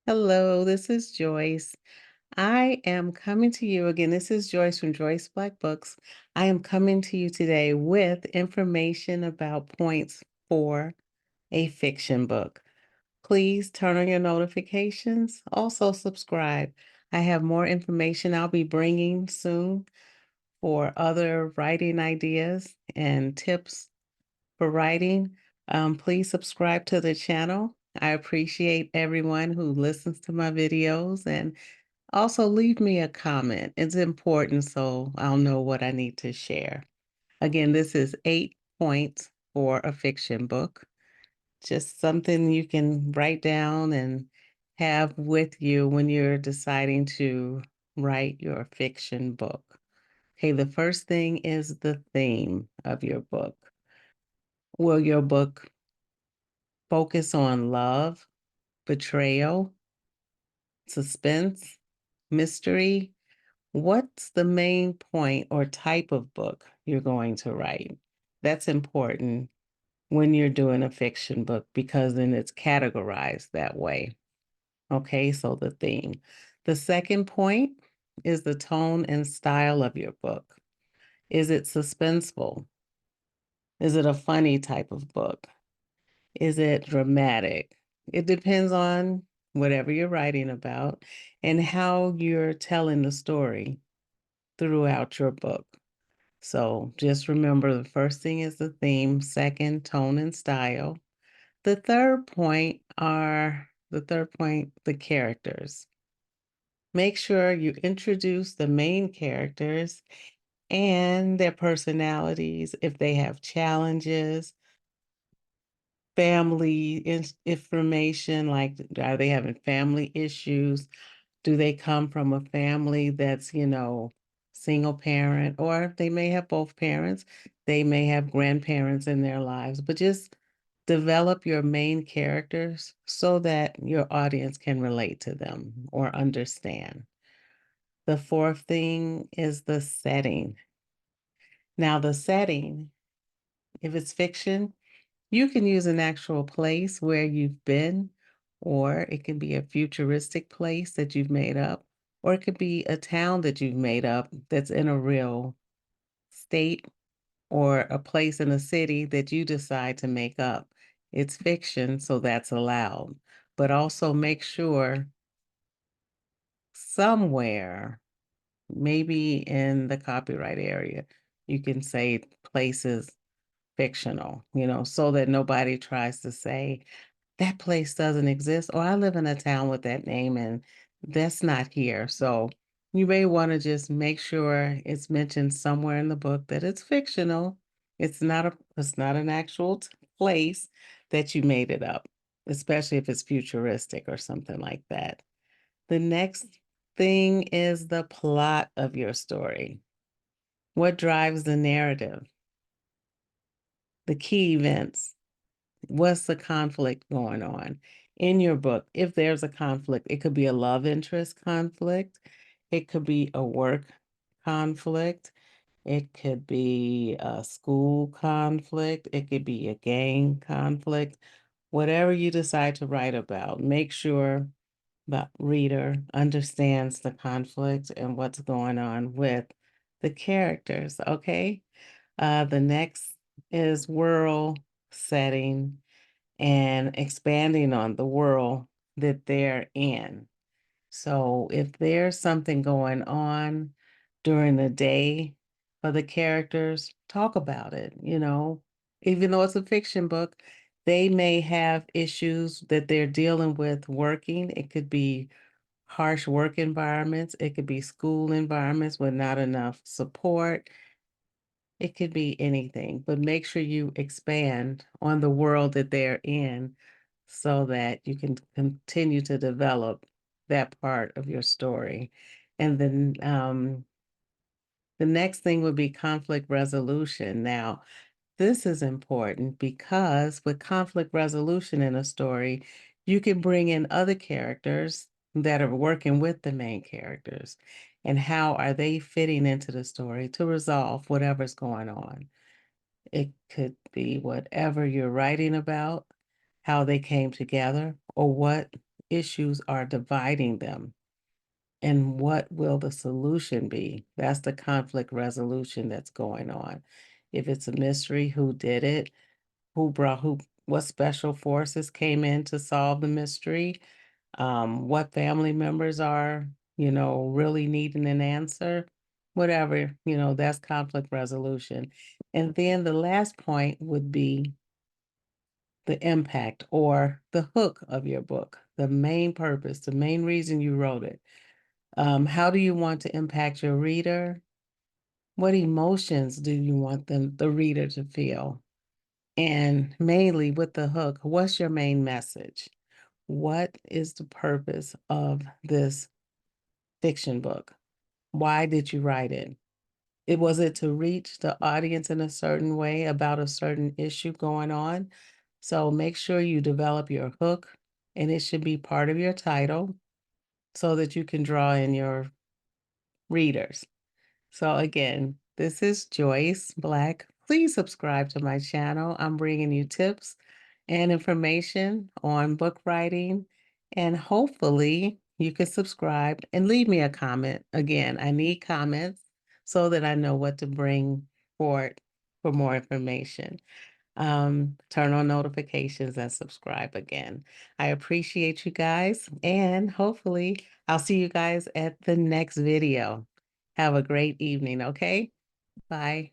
Hello, this is Joyce. I am coming to you again. This is Joyce from Joyce Black Books. I am coming to you today with information about points for a fiction book. Please turn on your notifications. Also, subscribe. I have more information I'll be bringing soon for other writing ideas and tips for writing. Please subscribe to the channel. I appreciate everyone who listens to my videos and also leave me a comment. It's important so I'll know what I need to share. Again, this is 8 points for a fiction book. Just something you can write down and have with you when you're deciding to write your fiction book. Okay, the first thing is the theme of your book. Will your book focus on love, betrayal, suspense, mystery? What's the main point or type of book you're going to write? That's important when you're doing a fiction book because then it's categorized that way. Okay, so the theme. The second point is the tone and style of your book. Is it suspenseful? Is it a funny type of book? Is it dramatic? It depends on whatever you're writing about and how you're telling the story throughout your book. So just remember the first thing is the theme, second, tone and style. The third point, the characters. Make sure you introduce the main characters and their personalities, if they have challenges, family information, like are they having family issues? Do they come from a family that's, single parent, or they may have both parents, they may have grandparents in their lives, but just develop your main characters so that your audience can relate to them or understand. The fourth thing is the setting. Now, the setting, if it's fiction, you can use an actual place where you've been, or it can be a futuristic place that you've made up, or it could be a town that you've made up that's in a real state or a place in a city that you decide to make up. It's fiction, so that's allowed. But also make sure somewhere, maybe in the copyright area, you can say places fictional, so that nobody tries to say, that place doesn't exist, or I live in a town with that name and that's not here. So you may want to just make sure it's mentioned somewhere in the book that it's fictional. It's not an actual place that you made it up, especially if it's futuristic or something like that. The next thing is the plot of your story. What drives the narrative? The key events. What's the conflict going on in your book? If there's a conflict, it could be a love interest conflict, it could be a work conflict, it could be a school conflict, it could be a gang conflict. Whatever you decide to write about, make sure the reader understands the conflict and what's going on with the characters, okay? The next is world setting and expanding on the world that they're in. So if there's something going on during the day for the characters, talk about it, Even though it's a fiction book, they may have issues that they're dealing with working. It could be harsh work environments, it could be school environments with not enough support. It could be anything, but make sure you expand on the world that they're in so that you can continue to develop that part of your story. And then the next thing would be conflict resolution. Now, this is important because with conflict resolution in a story, you can bring in other characters that are working with the main characters. And how are they fitting into the story to resolve whatever's going on? It could be whatever you're writing about, how they came together, or what issues are dividing them? And what will the solution be? That's the conflict resolution that's going on. If it's a mystery, who did it? What special forces came in to solve the mystery? What family members are, really needing an answer? Whatever, that's conflict resolution. And then the last point would be the impact or the hook of your book, the main purpose, the main reason you wrote it. How do you want to impact your reader? What emotions do you want the reader to feel? And mainly with the hook, what's your main message? What is the purpose of this fiction book? Why did you write it? Was it to reach the audience in a certain way about a certain issue going on? So make sure you develop your hook, and it should be part of your title so that you can draw in your readers. So again, this is Joyce Black. Please subscribe to my channel. I'm bringing you tips and information on book writing, and hopefully you can subscribe and leave me a comment. Again, I need comments so that I know what to bring forward for more information. Turn on notifications and subscribe again. I appreciate you guys, and hopefully I'll see you guys at the next video. Have a great evening, okay? Bye.